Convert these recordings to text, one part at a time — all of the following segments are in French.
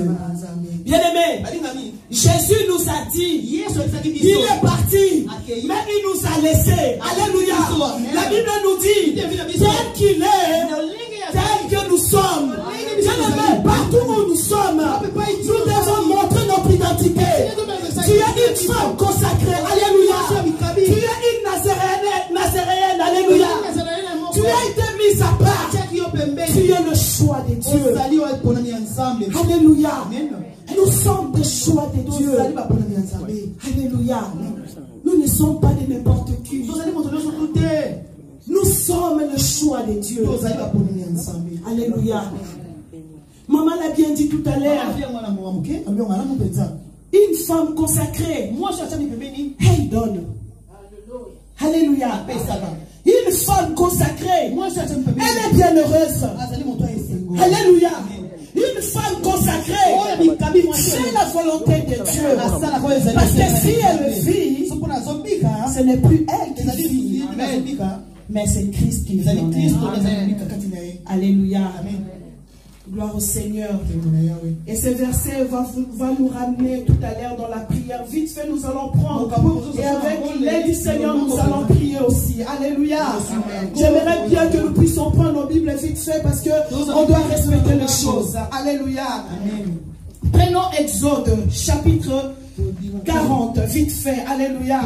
Dieu. Bien-aimé, Jésus nous a dit, il est parti, mais il nous a laissé. Alléluia. La Bible nous dit, tel qu'il est, tel que nous sommes. Bien-aimé, partout où nous sommes, nous devons montrer notre identité. Tu es une femme consacrée. Alléluia. Tu es une nazaréenne. Alléluia. Tu as été mise à part. Tu es le choix de Dieu. Alléluia. Nous sommes des choix de Dieu. Alléluia. Nous ne sommes pas de n'importe qui. Nous sommes le choix de Dieu. Alléluia. Maman l'a bien dit tout à l'heure. Une femme consacrée, elle donne. Alléluia. Une femme consacrée, elle est bien heureuse. Alléluia. Une femme consacrée, c'est la volonté de Dieu. Parce que si elle vit, ce n'est plus elle qui vit, mais c'est Christ qui vit. Alléluia. Gloire au Seigneur. Et ce verset va nous ramener tout à l'heure dans la prière. Vite fait, nous allons prendre. Et avec l'aide du Seigneur, nous allons prier aussi. Alléluia. J'aimerais bien que nous puissions prendre nos Bibles vite fait parce qu'on doit respecter les choses. Alléluia. Prenons Exode, chapitre 40. Vite fait. Alléluia.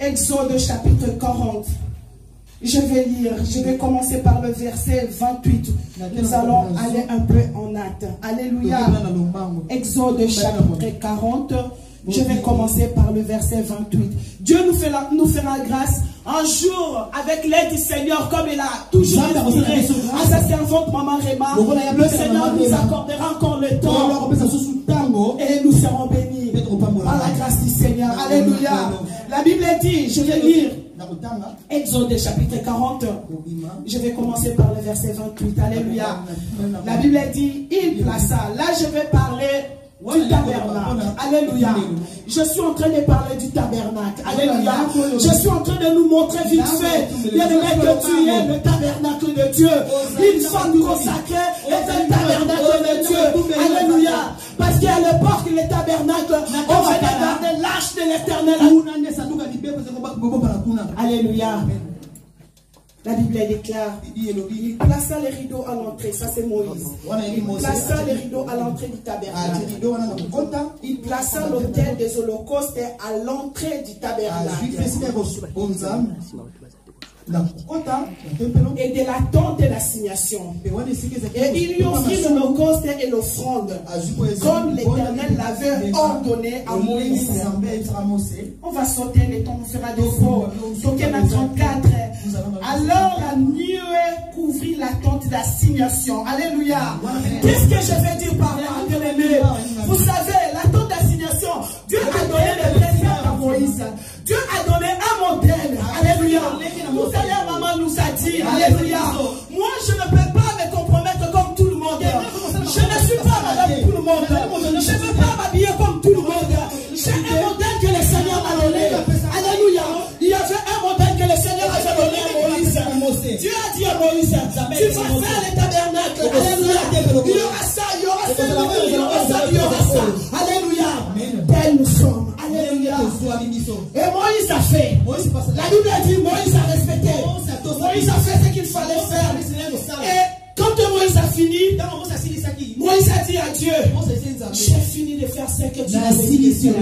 Exode, chapitre 40. Je vais lire, je vais commencer par le verset 28. Nous allons aller un peu en acte. Alléluia. Exode chapitre 40. Je vais commencer par le verset 28. Dieu nous fera grâce un jour avec l'aide du Seigneur, comme il a toujours inspiré à sa servante Maman Réma. Le Seigneur nous accordera encore le temps et nous serons bénis par la grâce du Seigneur. Alléluia. La Bible dit, je vais lire Exode chapitre 40. Je vais commencer par le verset 28. Alléluia. La Bible dit, il plaça. Là, je vais parler du tabernacle. Alléluia. Je suis en train de parler du tabernacle. Alléluia. Je suis en train de nous montrer vite fait, bien aimé, que tu es le tabernacle de Dieu. Une femme consacrée est un tabernacle de Dieu. Alléluia. Parce qu'à l'époque, les tabernacles, on venait garder l'arche de l'Éternel. Alléluia. La Bible déclare, il plaça les rideaux à l'entrée, ça c'est Moïse. Il plaça les rideaux à l'entrée du tabernacle. Il plaça l'autel des holocaustes à l'entrée du tabernacle. Et de la tente de l'assignation. Et il y offrit l'holocauste et l'offrande, comme l'Éternel l'avait ordonné à Moïse. On va sauter, les temps nous fera des faux. Token 34. Alors la nuée couvrit la tente d'assignation. Alléluia. Qu'est-ce que je vais dire par là, bien-aimé? Vous savez, la tente d'assignation, Dieu a donné le précepte à Moïse. Dieu a donné un modèle. Alléluia. Tout à l'heure, maman nous a dit, alléluia. Moi, je ne peux pas me compromettre comme tout le monde. Je ne suis pas madame tout le monde. Je ne peux pas m'habiller comme tout le monde. J'ai un modèle que le Seigneur m'a donné. Alléluia. Il y avait un modèle que le Seigneur a donné à Moïse. Dieu a dit à Moïse, tu vas faire les tabernacles. Alléluia. Il y aura ça, il y aura ça, il y aura ça, il y aura ça. Alléluia. Tels nous sommes. Alléluia. Et Moïse a fait. La Bible a dit, Moïse a respecté. Moïse a fait ce qu'il fallait faire. Et quand Moïse a fini, Moïse a dit à Dieu, j'ai fini de faire ce que tu as dit.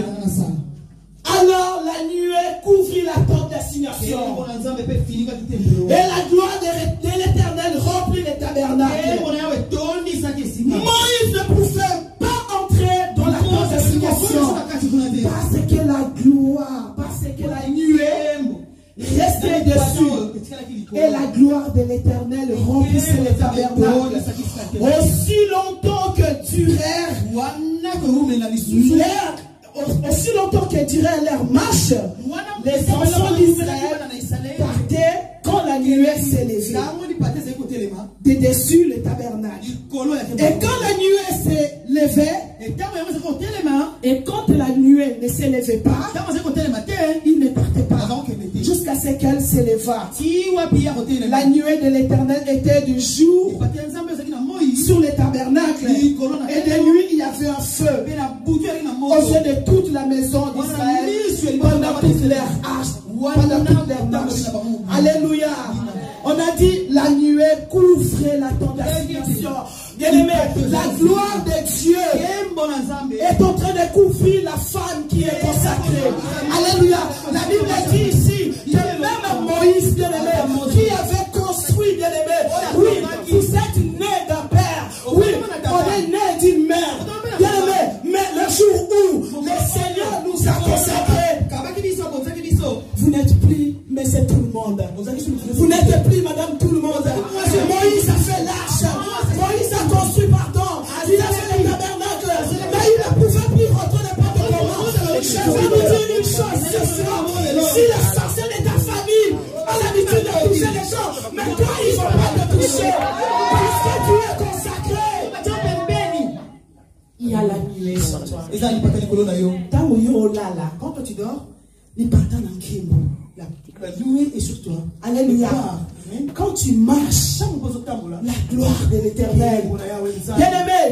Alors la nuée couvrit la tente d'assignation. Et la gloire de l'Éternel remplit les tabernacles. Moïse ne pouvait pas entrer dans la tente d'assignation parce que la gloire, parce que la nuée restait dessus. Et la gloire de l'Éternel remplissait les tabernacles. Aussi longtemps que aussi longtemps que durait leur marche, les enfants d'Israël partaient quand la nuée s'élevait de dessus le tabernacle. Et quand la nuée s'élevait, et quand la nuée ne s'élevait pas, il ne partait pas jusqu'à ce qu'elle s'éleva. La nuée de l'Éternel était du jour sur les tabernacles, et de nuit il y fait un feu aux yeux de toute la maison d'Israël pendant toute leur marche. Alléluia. On a dit la nuée couvrait la tente d'assignation. Bien-aimé, la gloire de Dieu est en train de couvrir la femme qui est consacrée. Alléluia. La Bible dit ici que même Moïse, bien-aimé, qui avait construit, bien-aimé, oui, vous êtes né d'un père, oui, on est né d'une mère, bien-aimé, mais le jour où le Seigneur nous a consacrés, vous n'êtes plus, mais c'est tout le monde. Vous n'êtes plus, madame, tout le monde. Moïse a fait l'arche. Moïse a construit, pardon. Il a fait le tabernacle. Mais il ne pouvait plus rentrer n'importe comment. Je vais vous dire une chose ce soir. Si le sorcier de ta famille a l'habitude de toucher les gens, mais toi, ils ne vont pas te toucher. Parce que tu es consacré. Il y a la nuée sur toi. Quand tu dors, il part dans le kimbo. La nuée est sur toi. Alléluia. Quand tu marches, la gloire de l'Éternel. Bien-aimé,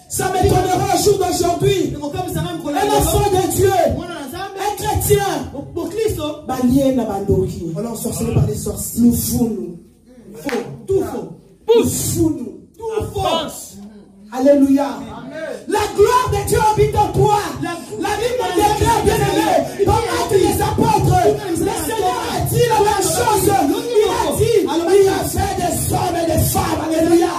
ça m'étonnera un jour d'aujourd'hui. Un enfant de Dieu, un chrétien, alors sorcelé par les sorciers. Nous fous-nous. Tout faux. Nous fous-nous. Tout faux. Alléluia. La gloire de Dieu habite en toi. La Bible déclare, bien-aimé, dans l'Acte des Apôtres, le Seigneur a dit la même chose. Il a dit, il a fait des hommes et des femmes. Alléluia.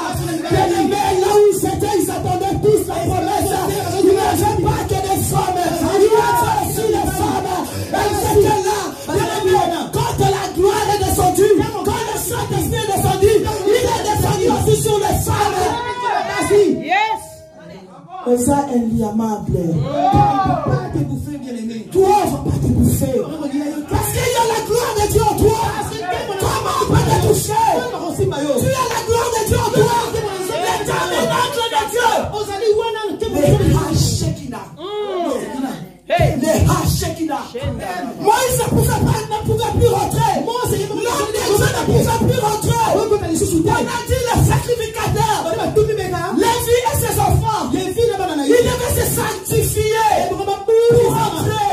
Bien-aimé, là où ils étaient, ils attendaient tous la promesse. Il n'avait pas que des femmes. Il avait aussi des femmes. Elles étaient là. Bien-aimé, quand la gloire est descendue, quand le Saint-Esprit est descendu, il est descendu aussi sur les femmes. Yes. Mais ça, elle y a amable. Tu ne peux pas te bouffer, bien-aimé. Toi, on ne va pas te bouffer. Parce qu'il y a la gloire de Dieu en toi. Comment on peut te toucher? Tu as la gloire de Dieu en toi. Le tabernacle de Dieu. Les Hashekina. Les Hashekina. Moïse ne pouvait plus rentrer. L'homme de Dieu ne pouvait plus rentrer. On a dit le sacrificateur. Lévi et ses enfants. Il devait se sanctifier pour rentrer.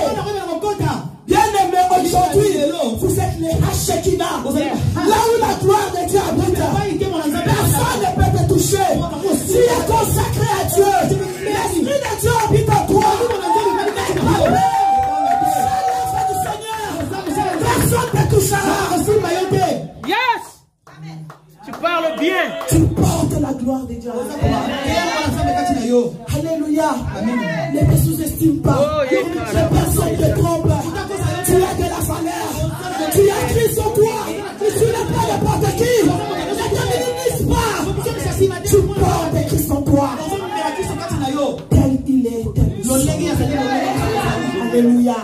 Bien-aimé, aujourd'hui, vous êtes les Hashekina. Là où la gloire de Dieu habite, personne ne peut te toucher. Tu es consacré à Dieu. L'Esprit de Dieu habite en toi. Personne ne te touchera. Yes. Tu parles bien. Tu portes la gloire de Dieu. Alléluia. Ne te sous-estime pas. Les personnes te trompent. Tu as de la valeur. Tu as Christ en toi. Tu n'es pas n'importe qui. Ne te minimise pas. Tu portes Christ en toi. Tel il est, tel il est. Alléluia.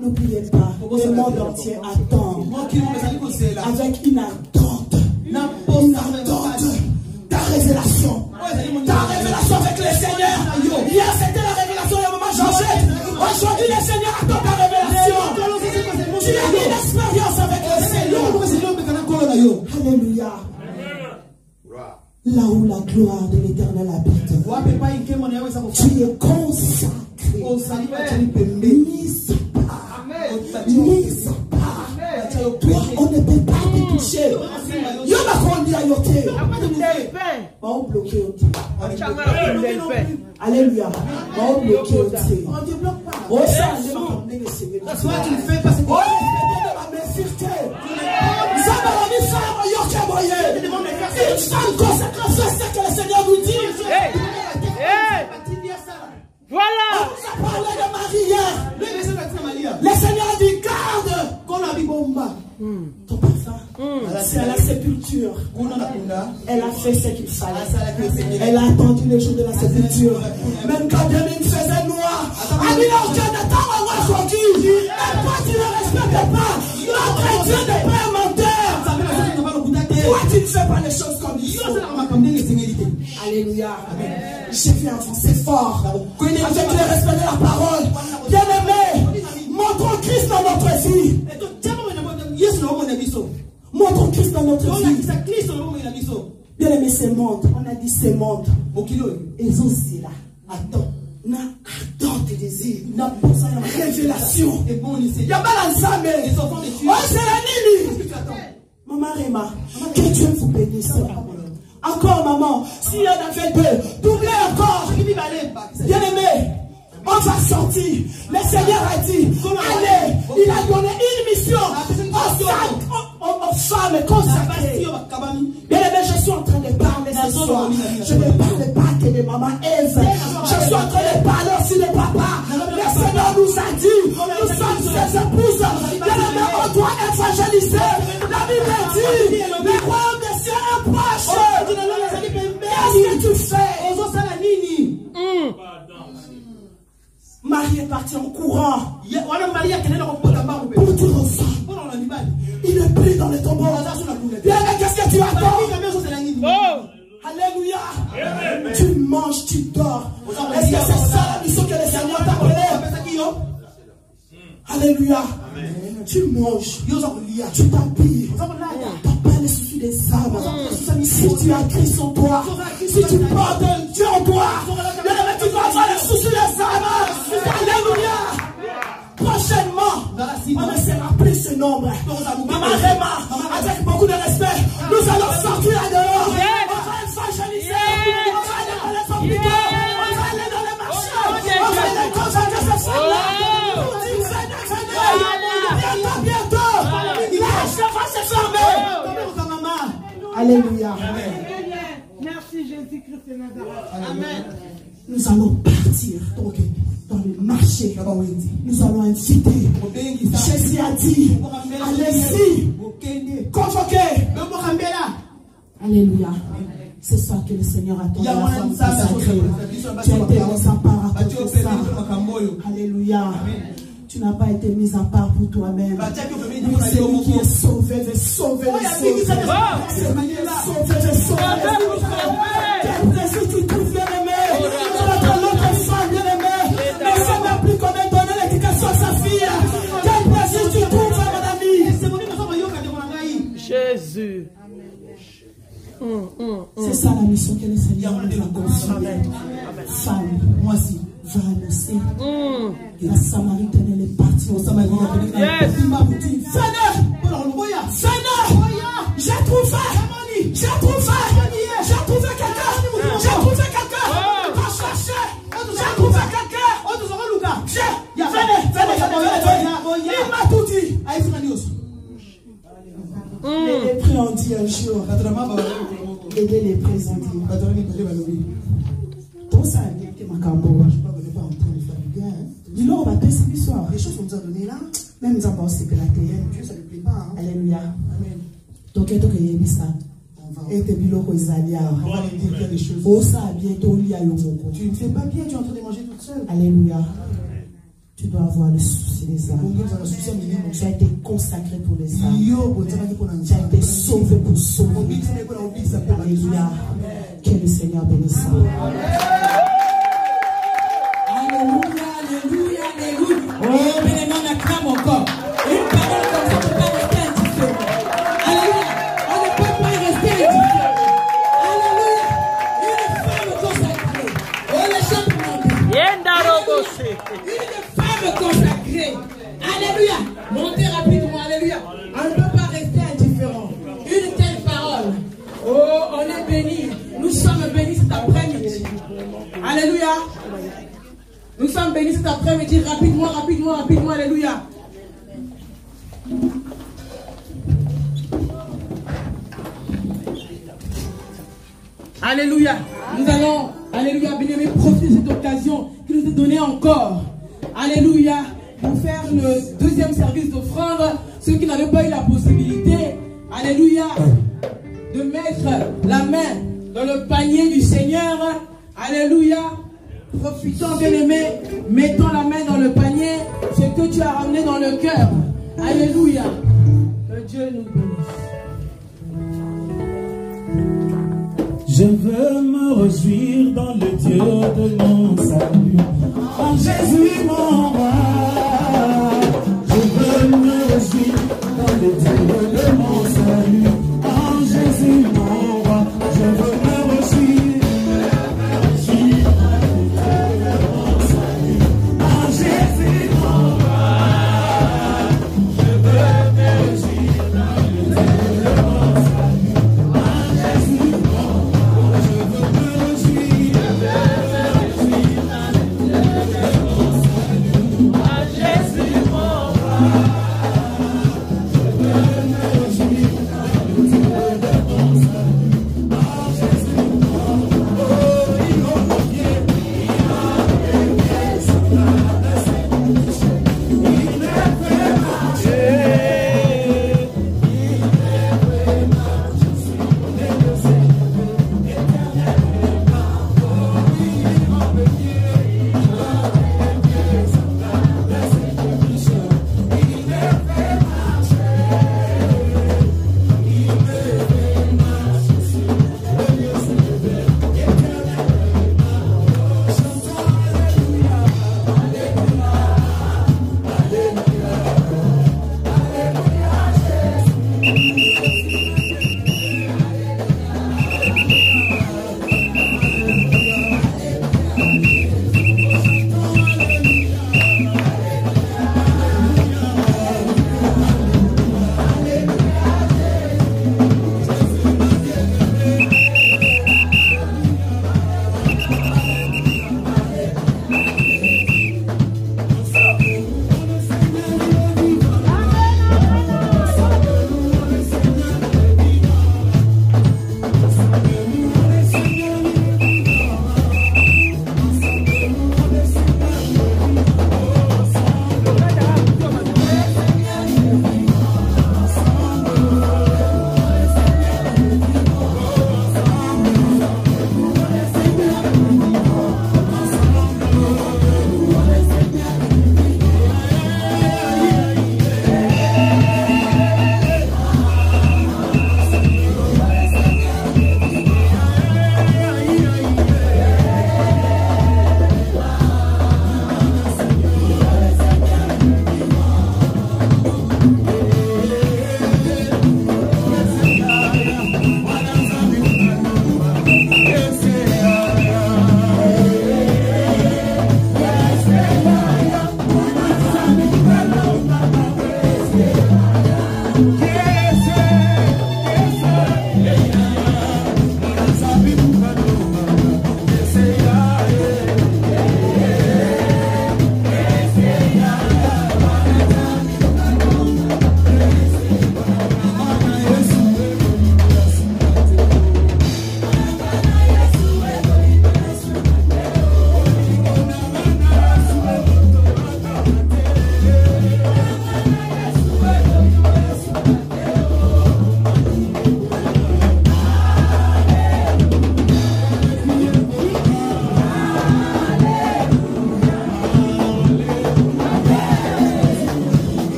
N'oubliez pas, le monde entier attend avec une attente ta révélation. Ta révélation avec le Seigneur. Hier c'était la révélation du moment Georgette. Aujourd'hui le Seigneur attend ta révélation. Tu as une expérience avec le Seigneur. Alléluia. Là où la gloire de l'Éternel habite, tu es consacré. Mise à part. Toi, on ne peut pas te toucher. Il y en a qu'on dit à yoté. On bloque yoté. Alléluia. On bloque yoté. On ne débloque pas. Oh, ça, je vais m'emmener le Seigneur. C'est toi qui le fais parce que tu es fierté. Ça va venir faire un yoké moyen. Une femme consacrée, c'est ce que le Seigneur nous dit. Voilà. On nous a parlé de Marie hier. Le Seigneur a dit garde. Ton parfum. C'est à la sépulture. Elle a fait ce qu'il fallait. Elle a attendu le jour de la sépulture. Même quand Dieu me faisait noir. Alors que n'attends pas aujourd'hui. Même toi tu ne respectes pas. Notre Dieu n'est pas un menteur. Toi tu ne fais pas les choses comme il faut. Alléluia. J'ai vu avancer fort. Avec le respect de la parole. Bien aimé. Montrons Christ dans notre vie. Montrons Christ dans notre vie. Bien aimé, c'est monde. On a dit c'est monde. Ils ont aussi là. Attends. Attends tes désirs. Révélation. Et bon, il y a pas l'ensemble. Les enfants de Dieu. Oh, c'est la Nini. Qu'est-ce que tu attends? Maman Réma, que Dieu vous bénisse. Encore, maman, s'il y en avait deux, doublez encore. Bien aimé, on va sortir. Le Seigneur a dit, allez, il a donné une mission aux femmes consacrées. Bien aimé, je suis en train de parler ce soir. Je ne parle pas que de maman Ève. Je suis en train de parler aussi de papa. Le Seigneur nous a dit, nous sommes ses épouses. Bien aimé, on doit évangéliser. La Bible dit, le royaume des cieux est proche. Qu'est-ce que tu fais? Marie est partie en courant pour dire aux femmes. Il est pris dans le tombeau. Bien, qu'est-ce que tu attends? Alléluia. Tu manges, tu dors. Est-ce que c'est ça la mission que le Seigneur t'a donnée? Alléluia. Tu manges, tu t'habilles. T'as pas les soucis des âmes. Si tu as Christ en toi, si tu portes un Dieu en toi, tu dois avoir les soucis des âmes. Alléluia. Prochainement, on ne sera plus ce nombre. Maman Réma, avec beaucoup de respect, nous allons sortir là dehors. On va évangéliser. On va aller dans les hôpitaux. On va aller dans les marchés. On va aller consacrer ces femmes-là. Bientôt, la va se fermer. Alléluia. Merci Jésus-Christ de Nazareth. Amen. Nous allons partir dans le marché. Nous allons inviter. Jésus a dit, allez-y, convoquez. Alléluia. C'est ça que le Seigneur attend de la femme consacrée. Tu as été mis à part à cause de ça. Alléluia. Tu n'as pas été mis à part pour toi-même. C'est lui qui est sauvé, de sauver les sauver. Quel plaisir tu trouves, bien aimé. Notre l'autre femme, bien aimé. Mais ça n'a plus qu'on ait donné l'éducation à sa fille. Quel plaisir tu trouves, mon ami. Jésus. C'est ça la mission que le Seigneur nous a confiée. Femme, moi aussi, va annoncer. La Samaritaine, elle est partie au Samarie. Il m'a dit, Seigneur, j'ai trouvé quelqu'un. J'ai trouvé quelqu'un. Va chercher. J'ai trouvé quelqu'un. Venez. Il m'a tout dit. Les lépreux ont dit un jour. Aider les lépreux ont dit. Tout ça, il m'a dis donc, on va passer l'histoire. Les choses qu'on nous a données là, même nous avons pensé que la terre, Dieu, ça ne lui plaît pas. Hein? Alléluia. Amen. Donc, il y a ça. Et tes biloko Isalia. On va lui dire des choses. Oh, ça, bientôt, il y a le mot. Tu ne fais pas bien, tu es en train de manger toute seule. Alléluia. Tu dois avoir le souci des âmes. Tu as été consacré pour les âmes. Tu as été sauvé pour sauver. Alléluia. Que le Seigneur bénisse. Oh, mais on acclame encore. Une parole comme ça ne peut pas rester indifférent. Alléluia. On ne peut pas rester indifférent. Alléluia. Une femme consacrée. Oh, les gens demandent. Une femme consacrée. Alléluia. Montez rapidement. Alléluia. On ne peut pas rester indifférent. Une telle parole. Oh, on est bénis. Nous sommes bénis cet après-midi. Alléluia. Nous sommes bénis cet après-midi. Rapidement, alléluia. Alléluia. Nous allons, alléluia, bien-aimés, profiter de cette occasion qui nous est donnée encore. Alléluia. Pour faire le deuxième service d'offrande, ceux qui n'avaient pas eu la possibilité, alléluia, de mettre la main dans le panier du Seigneur. Alléluia. Profitons, bien-aimés, mettons la main dans le panier, ce que tu as ramené dans le cœur. Alléluia. Que Dieu nous bénisse. Je veux me réjouir dans le Dieu de mon salut, en Jésus mon roi. Je veux me réjouir dans le Dieu de